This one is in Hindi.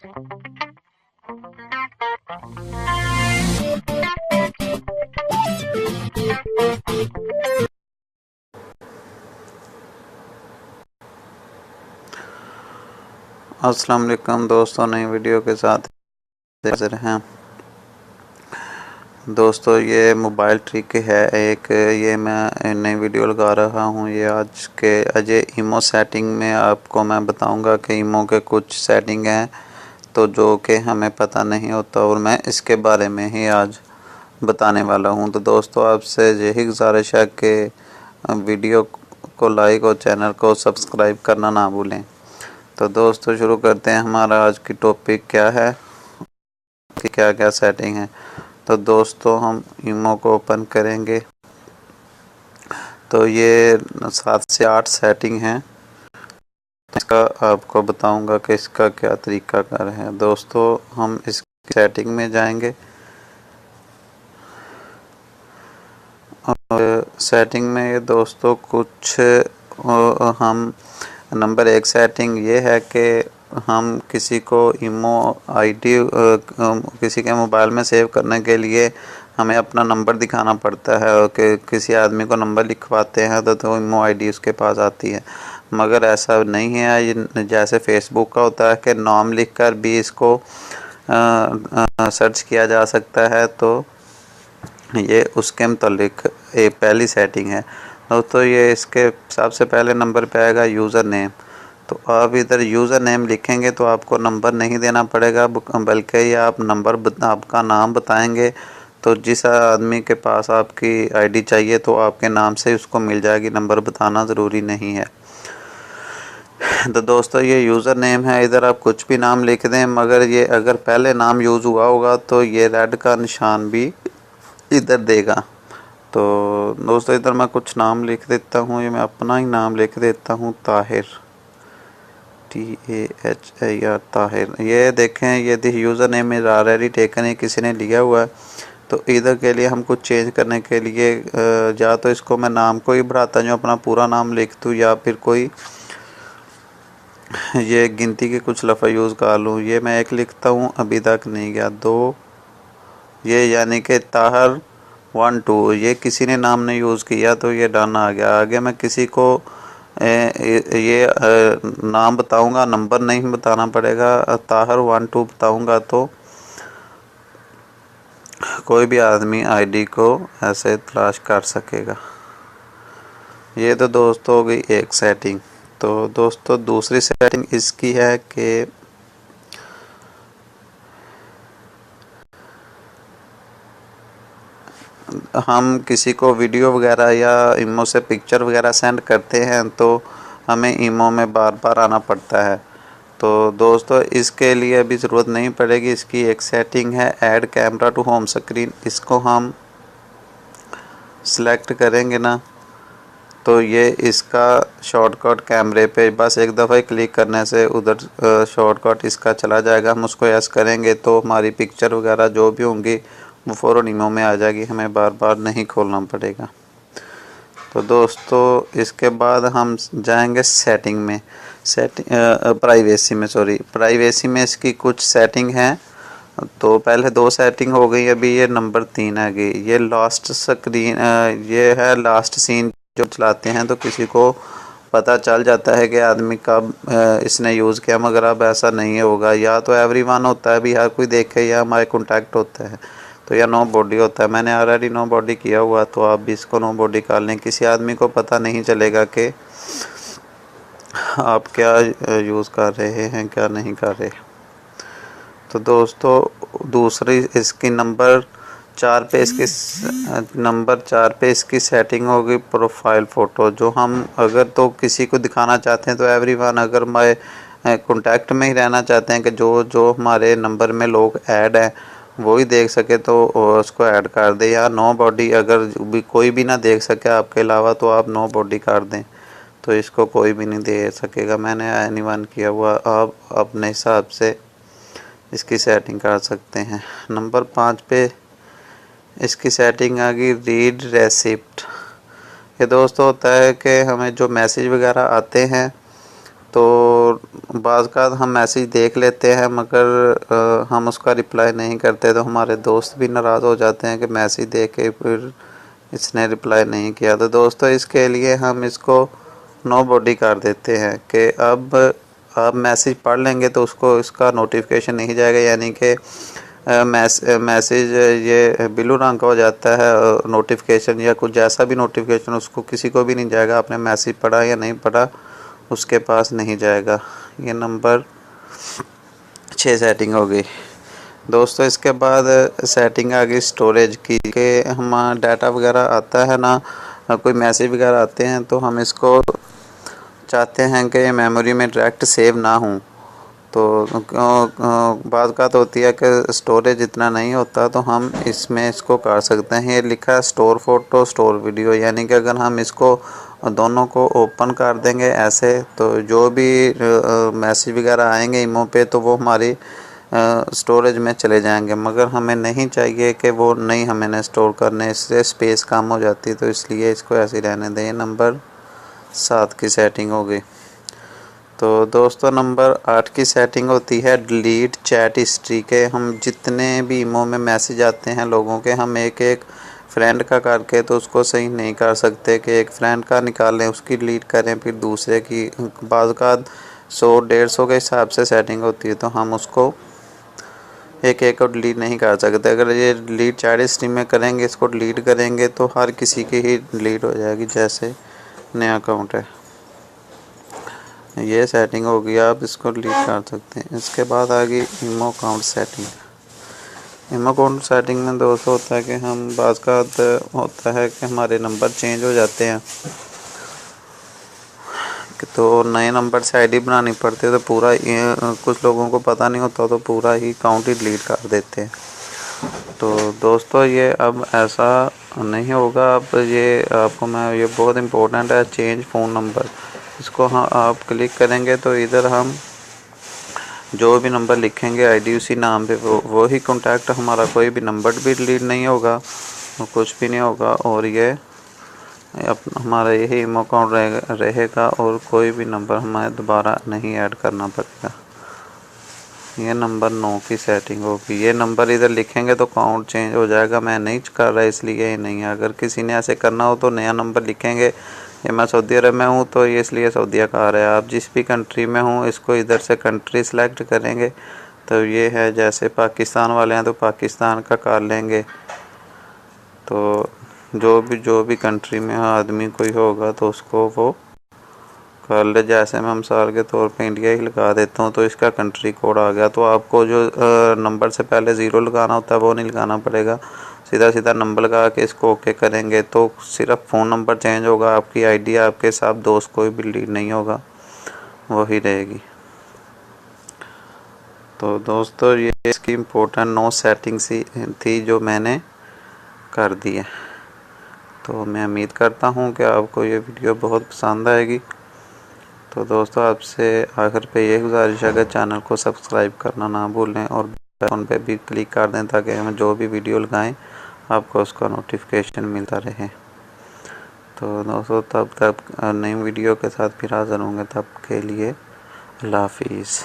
अस्सलाम वालेकुम दोस्तों, नई वीडियो के साथ हाजिर हैं। दोस्तों ये मोबाइल ट्रिक है एक, ये मैं नई वीडियो लगा रहा हूँ। ये आज के अजय ईमो सेटिंग में आपको मैं बताऊंगा कि ईमो के कुछ सेटिंग हैं तो जो कि हमें पता नहीं होता, और मैं इसके बारे में ही आज बताने वाला हूँ। तो दोस्तों आपसे यही गुजारिश है कि वीडियो को लाइक और चैनल को सब्सक्राइब करना ना भूलें। तो दोस्तों शुरू करते हैं। हमारा आज की टॉपिक क्या है कि क्या क्या सेटिंग है। तो दोस्तों हम ईमो को ओपन करेंगे तो ये 7 से 8 सेटिंग हैं। इसका आपको बताऊंगा कि इसका क्या तरीका कार है। दोस्तों हम इस सेटिंग में जाएंगे और सेटिंग में ये दोस्तों कुछ हम नंबर 1 सेटिंग ये है कि हम किसी को ईमो आईडी किसी के मोबाइल में सेव करने के लिए हमें अपना नंबर दिखाना पड़ता है, और कि किसी आदमी को नंबर लिखवाते हैं तो ईमो आईडी उसके पास आती है। मगर ऐसा नहीं है। ये जैसे फेसबुक का होता है कि नाम लिखकर भी इसको सर्च किया जा सकता है, तो ये उसके मुतालिक एक पहली सेटिंग है। दोस्तों ये इसके सबसे पहले नंबर पे आएगा यूज़र नेम। तो आप इधर यूज़र नेम लिखेंगे तो आपको नंबर नहीं देना पड़ेगा, बल्कि ये आप नंबर आपका नाम बताएंगे तो जिस आदमी के पास आपकी आईडी चाहिए तो आपके नाम से उसको मिल जाएगी, नंबर बताना ज़रूरी नहीं है। तो दोस्तों ये यूज़र नेम है, इधर आप कुछ भी नाम लिख दें, मगर ये अगर पहले नाम यूज़ हुआ होगा तो ये रेड का निशान भी इधर देगा। तो दोस्तों इधर मैं कुछ नाम लिख देता हूँ। ये मैं अपना ही नाम लिख देता हूँ, ताहिर, TAHIR, ताहिर। ये देखें, ये this user name is already taken है, किसी ने लिया हुआ है। तो इधर के लिए हम कुछ चेंज करने के लिए या तो इसको मैं नाम को ही बढ़ाता जो अपना पूरा नाम लिख दूँ, या फिर कोई ये गिनती के कुछ लफ़ा यूज़ कर लूँ। ये मैं 1 लिखता हूँ, अभी तक नहीं गया। 2, ये यानी कि ताहिर 1 2, ये किसी ने नाम नहीं यूज़ किया तो ये डन आ गया। आगे मैं किसी को ये नाम बताऊंगा, नंबर नहीं बताना पड़ेगा। ताहिर 1 2 बताऊंगा तो कोई भी आदमी आईडी को ऐसे तलाश कर सकेगा। ये तो दोस्तों हो गई एक सेटिंग। तो दोस्तों दूसरी सेटिंग इसकी है कि हम किसी को वीडियो वगैरह या ईमो से पिक्चर वगैरह सेंड करते हैं तो हमें ईमो में बार बार आना पड़ता है। तो दोस्तों इसके लिए अभी ज़रूरत नहीं पड़ेगी। इसकी एक सेटिंग है add camera to home screen. इसको हम सिलेक्ट करेंगे ना, तो ये इसका शॉर्टकट कैमरे पे बस एक दफ़ा ही क्लिक करने से उधर शॉर्टकट इसका चला जाएगा। हम उसको यस करेंगे तो हमारी पिक्चर वगैरह जो भी होंगी वो फ़ौरन ईमो में आ जाएगी, हमें बार बार नहीं खोलना पड़ेगा। तो दोस्तों इसके बाद हम जाएंगे सेटिंग में, प्राइवेसी में, प्राइवेसी में इसकी कुछ सेटिंग हैं। तो पहले 2 सेटिंग हो गई, अभी ये नंबर 3 है गई। ये लास्ट स्क्रीन, ये है लास्ट सीन जो चलाते हैं तो किसी को पता चल जाता है कि आदमी कब इसने यूज़ किया, मगर अब ऐसा नहीं होगा। या तो एवरीवन होता है भी, हर कोई देखे, या हमारे कॉन्टैक्ट होता है, तो या नो बॉडी होता है। मैंने ऑलरेडी नो बॉडी किया हुआ, तो आप भी इसको नो बॉडी कर लें। किसी आदमी को पता नहीं चलेगा कि आप क्या यूज़ कर रहे हैं, क्या नहीं कर रहे। तो दोस्तों दूसरी इसकी नंबर 4 पे इसकी सेटिंग होगी प्रोफाइल फ़ोटो। जो हम अगर तो किसी को दिखाना चाहते हैं तो एवरीवन, अगर हमारे कॉन्टैक्ट में ही रहना चाहते हैं कि जो जो हमारे नंबर में लोग ऐड हैं वो ही देख सके तो उसको ऐड कर दें। या नो बॉडी, अगर भी कोई भी ना देख सके आपके अलावा तो आप नो बॉडी कर दें, तो इसको कोई भी नहीं दे सकेगा। मैंने एनीवन किया हुआ, आप अपने हिसाब से इसकी सेटिंग कर सकते हैं। नंबर 5 पे इसकी सेटिंग आ गई रीड रेसिप्ट। ये दोस्तों होता है कि हमें जो मैसेज वगैरह आते हैं तो बाज़ का हम मैसेज देख लेते हैं मगर हम उसका रिप्लाई नहीं करते, तो हमारे दोस्त भी नाराज़ हो जाते हैं कि मैसेज देख के फिर इसने रिप्लाई नहीं किया। तो दोस्तों इसके लिए हम इसको नो बॉडी कर देते हैं कि अब आप मैसेज पढ़ लेंगे तो उसको इसका नोटिफिकेशन नहीं जाएगा, यानी कि मैसेज ये ब्लू रंग का हो जाता है नोटिफिकेशन, या कुछ जैसा भी नोटिफिकेशन उसको किसी को भी नहीं जाएगा। आपने मैसेज पढ़ा या नहीं पढ़ा उसके पास नहीं जाएगा। ये नंबर 6 सेटिंग हो गई दोस्तों। इसके बाद सेटिंग आ गई स्टोरेज की, कि हम डाटा वगैरह आता है ना, कोई मैसेज वगैरह आते हैं तो हम इसको चाहते हैं कि मेमोरी में डायरेक्ट सेव ना हो। तो बात बात होती है कि स्टोरेज इतना नहीं होता, तो हम इसमें इसको कर सकते हैं। ये लिखा है स्टोर फोटो स्टोर वीडियो, यानी कि अगर हम इसको दोनों को ओपन कर देंगे ऐसे, तो जो भी मैसेज वगैरह आएंगे ईमो पे तो वो हमारी स्टोरेज में चले जाएंगे, मगर हमें नहीं चाहिए कि वो नहीं हमें स्टोर करने, इससे स्पेस कम हो जाती है, तो इसलिए इसको ऐसे ही रहने दें। नंबर 7 की सेटिंग हो गई। तो दोस्तों नंबर 8 की सेटिंग होती है डिलीट चैट हिस्ट्री के। हम जितने भी ईमो में मैसेज आते हैं लोगों के, हम एक एक फ्रेंड का करके तो उसको सही नहीं कर सकते कि एक फ्रेंड का निकालें उसकी डिलीट करें फिर दूसरे की। बाज़ का 100-150 के हिसाब से सेटिंग होती है, तो हम उसको एक एक को डिलीट नहीं कर सकते। अगर ये डिलीट चैट हिस्ट्री में करेंगे, इसको डिलीट करेंगे तो हर किसी की ही डिलीट हो जाएगी जैसे नया अकाउंट है। ये सेटिंग हो गई, आप इसको डिलीट कर सकते हैं। इसके बाद आ गई ईमो अकाउंट सेटिंग। ईमो अकाउंट सेटिंग में दोस्तों होता है कि हम बाज़ का होता है कि हमारे नंबर चेंज हो जाते हैं, तो नए नंबर से आईडी बनानी पड़ती है, तो पूरा कुछ लोगों को पता नहीं होता तो पूरा ही अकाउंट ही डिलीट कर देते हैं। तो दोस्तों ये अब ऐसा नहीं होगा। अब ये आपको मैं ये बहुत इम्पोर्टेंट है, चेंज फ़ोन नंबर। इसको हाँ आप क्लिक करेंगे तो इधर हम जो भी नंबर लिखेंगे आईडी उसी नाम पे वो ही कॉन्टैक्ट, हमारा कोई भी नंबर भी डिलीट नहीं होगा और कुछ भी नहीं होगा, और ये हमारा यही ईमो अकाउंट रहेगा और कोई भी नंबर हमें दोबारा नहीं ऐड करना पड़ेगा। ये नंबर 9 की सेटिंग होगी। ये नंबर इधर लिखेंगे तो अकाउंट चेंज हो जाएगा, मैं नहीं कर रहा इसलिए ये नहीं है। अगर किसी ने ऐसे करना हो तो नया नंबर लिखेंगे। ये मैं सऊदी अरब में हूँ तो ये इसलिए सऊदीया का आ रहा है। आप जिस भी कंट्री में हूँ इसको इधर से कंट्री सेलेक्ट करेंगे, तो ये है जैसे पाकिस्तान वाले हैं तो पाकिस्तान का कर लेंगे। तो जो भी कंट्री में आदमी कोई होगा तो उसको वो कर ले। जैसे मैं मिसाल के तौर पे इंडिया ही लगा देता हूँ तो इसका कंट्री कोड आ गया। तो आपको जो नंबर से पहले 0 लगाना होता है वो नहीं लगाना पड़ेगा, सीधा सीधा नंबर लगा के इसको ओके करेंगे तो सिर्फ फ़ोन नंबर चेंज होगा, आपकी आईडी आपके साथ दोस्त कोई भी डिलीट नहीं होगा, वही रहेगी। तो दोस्तों ये इसकी इम्पोर्टेंट 9 सेटिंग्स थी जो मैंने कर दी है। तो मैं उम्मीद करता हूँ कि आपको ये वीडियो बहुत पसंद आएगी। तो दोस्तों आपसे आखिर पे ये गुजारिश है कि चैनल को सब्सक्राइब करना ना भूलें और बेल आइकन पे भी क्लिक कर दें ताकि हम जो भी वीडियो लगाएं आपको उसका नोटिफिकेशन मिलता रहे। तो दोस्तों तब तक नई वीडियो के साथ फिर हाज़िर होंगे, तब के लिए अल्लाह हाफिज़।